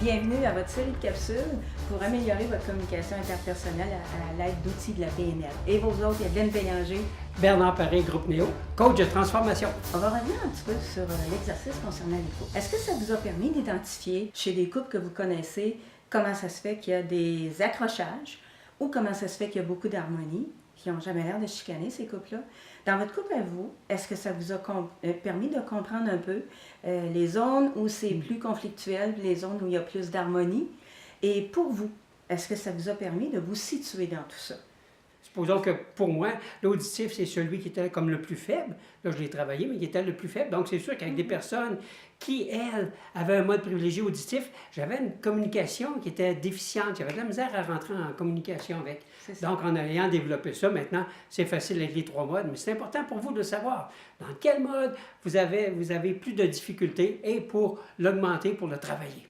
Bienvenue à votre série de capsules pour améliorer votre communication interpersonnelle à l'aide d'outils de la PNL. Et vos autres, il y a Glenn Bélanger. Bernard Paré, Groupe Néo, coach de transformation. On va revenir un petit peu sur l'exercice concernant les couples. Est-ce que ça vous a permis d'identifier chez des couples que vous connaissez comment ça se fait qu'il y a des accrochages ou comment ça se fait qu'il y a beaucoup d'harmonie, qui n'ont jamais l'air de chicaner ces couples-là? Dans votre couple à vous, est-ce que ça vous a permis de comprendre un peu les zones où c'est plus conflictuel, les zones où il y a plus d'harmonie? Et pour vous, est-ce que ça vous a permis de vous situer dans tout ça? Supposons que pour moi, l'auditif, c'est celui qui était comme le plus faible. Là, je l'ai travaillé, mais qui était le plus faible. Donc, c'est sûr qu'avec des personnes qui, elles, avaient un mode privilégié auditif, j'avais une communication qui était déficiente. J'avais de la misère à rentrer en communication avec. Donc, en ayant développé ça, maintenant, c'est facile avec les 3 modes. Mais c'est important pour vous de savoir dans quel mode vous avez plus de difficultés et pour l'augmenter, pour le travailler.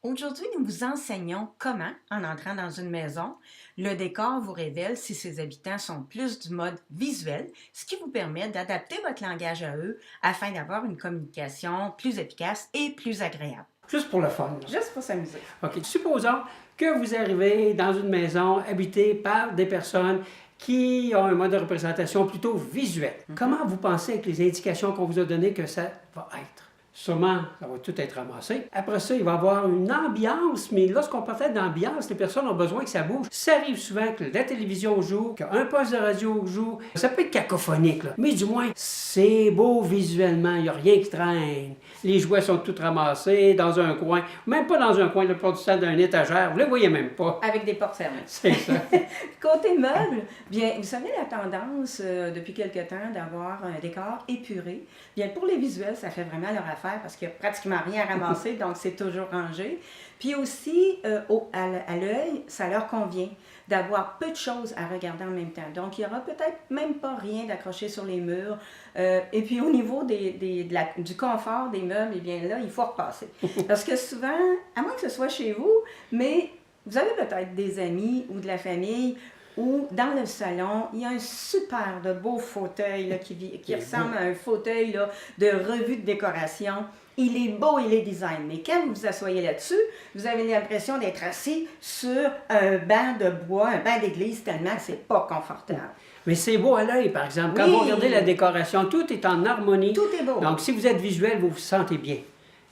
Aujourd'hui, nous vous enseignons comment, en entrant dans une maison, le décor vous révèle si ses habitants sont plus du mode visuel, ce qui vous permet d'adapter votre langage à eux afin d'avoir une communication plus efficace et plus agréable. Juste pour le fun. Juste pour s'amuser. OK. Supposons que vous arrivez dans une maison habitée par des personnes qui ont un mode de représentation plutôt visuel. Comment vous pensez, avec les indications qu'on vous a données, que ça va être? Sûrement, ça va tout être ramassé. Après ça, il va y avoir une ambiance, mais lorsqu'on parle d'ambiance, les personnes ont besoin que ça bouge. Ça arrive souvent que la télévision joue, qu'un poste de radio joue. Ça peut être cacophonique, là. Mais du moins, c'est beau visuellement, il n'y a rien qui traîne. Les jouets sont tous ramassés dans un coin, même pas dans un coin, le port du sol d'un étagère, vous ne les voyez même pas. Avec des portes fermées. C'est ça. Côté meubles, bien, vous savez la tendance depuis quelque temps d'avoir un décor épuré. Bien, pour les visuels, ça fait vraiment leur affaire parce qu'il n'y a pratiquement rien à ramasser, donc c'est toujours rangé. Puis aussi, à l'œil, ça leur convient d'avoir peu de choses à regarder en même temps. Donc, il n'y aura peut-être même pas rien d'accroché sur les murs. Et puis, au niveau du confort des meubles, eh bien là, il faut repasser. Parce que souvent, à moins que ce soit chez vous, mais vous avez peut-être des amis ou de la famille où, dans le salon, il y a un super de beau fauteuil là, qui ressemble à un fauteuil là, de revue de décoration. Il est beau, il est design, mais quand vous vous asseyez là-dessus, vous avez l'impression d'être assis sur un banc de bois, un banc d'église, tellement que c'est pas confortable. Mais c'est beau à l'œil, par exemple. Quand Oui. vous regardez la décoration, tout est en harmonie. Tout est beau. Donc, si vous êtes visuel, vous vous sentez bien.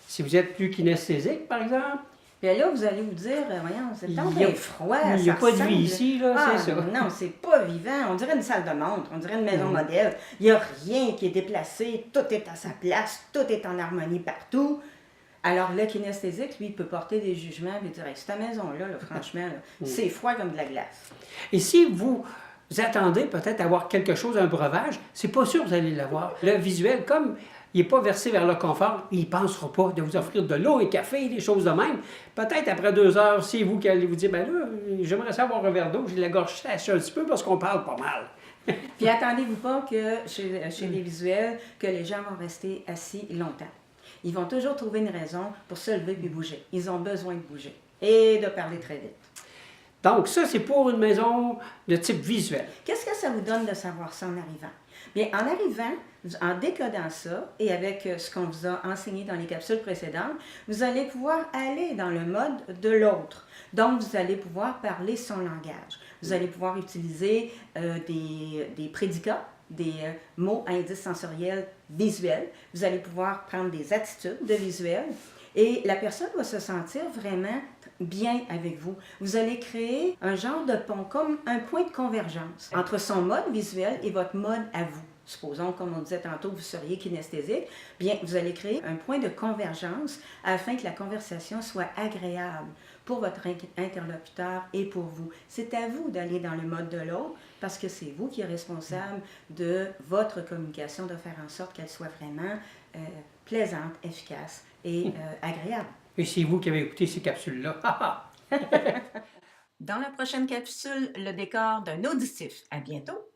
Si vous êtes plus kinesthésique, par exemple, Puis là, vous allez vous dire, voyons, c'est tant bien froid. Il n'y a ça pas de ressemble. vie ici, là, c'est ça. Non, c'est pas vivant. On dirait une salle de montre, on dirait une maison modèle. Il n'y a rien qui est déplacé, tout est à sa place, tout est en harmonie partout. Alors, le kinesthésique, lui, il peut porter des jugements et dire, hey, cette maison-là, là, franchement, là, c'est froid comme de la glace. Et si vous attendez peut-être avoir quelque chose, un breuvage, c'est pas sûr que vous allez l'avoir. Le visuel, comme il n'est pas versé vers le confort, il ne pensera pas de vous offrir de l'eau et café, des choses de même. Peut-être après 2 heures, c'est vous qui allez vous dire, ben là, j'aimerais savoir un verre d'eau, j'ai la gorge sèche un petit peu parce qu'on parle pas mal. Puis attendez-vous pas que chez les visuels, que les gens vont rester assis longtemps. Ils vont toujours trouver une raison pour se lever et bouger. Ils ont besoin de bouger et de parler très vite. Donc ça, c'est pour une maison de type visuel. Qu'est-ce que ça vous donne de savoir ça en arrivant? Bien, en arrivant, en décodant ça et avec ce qu'on vous a enseigné dans les capsules précédentes, vous allez pouvoir aller dans le mode de l'autre. Donc, vous allez pouvoir parler son langage. Vous allez pouvoir utiliser des prédicats, des mots indices sensoriels visuels. Vous allez pouvoir prendre des attitudes de visuel et la personne va se sentir vraiment bien avec vous. Vous allez créer un genre de pont, comme un point de convergence entre son mode visuel et votre mode à vous. Supposons, comme on disait tantôt, vous seriez kinesthésique, bien, vous allez créer un point de convergence afin que la conversation soit agréable pour votre interlocuteur et pour vous. C'est à vous d'aller dans le mode de l'autre parce que c'est vous qui êtes responsable de votre communication, de faire en sorte qu'elle soit vraiment plaisante, efficace et agréable. Et c'est vous qui avez écouté ces capsules-là. Dans la prochaine capsule, le décor d'un auditif. À bientôt!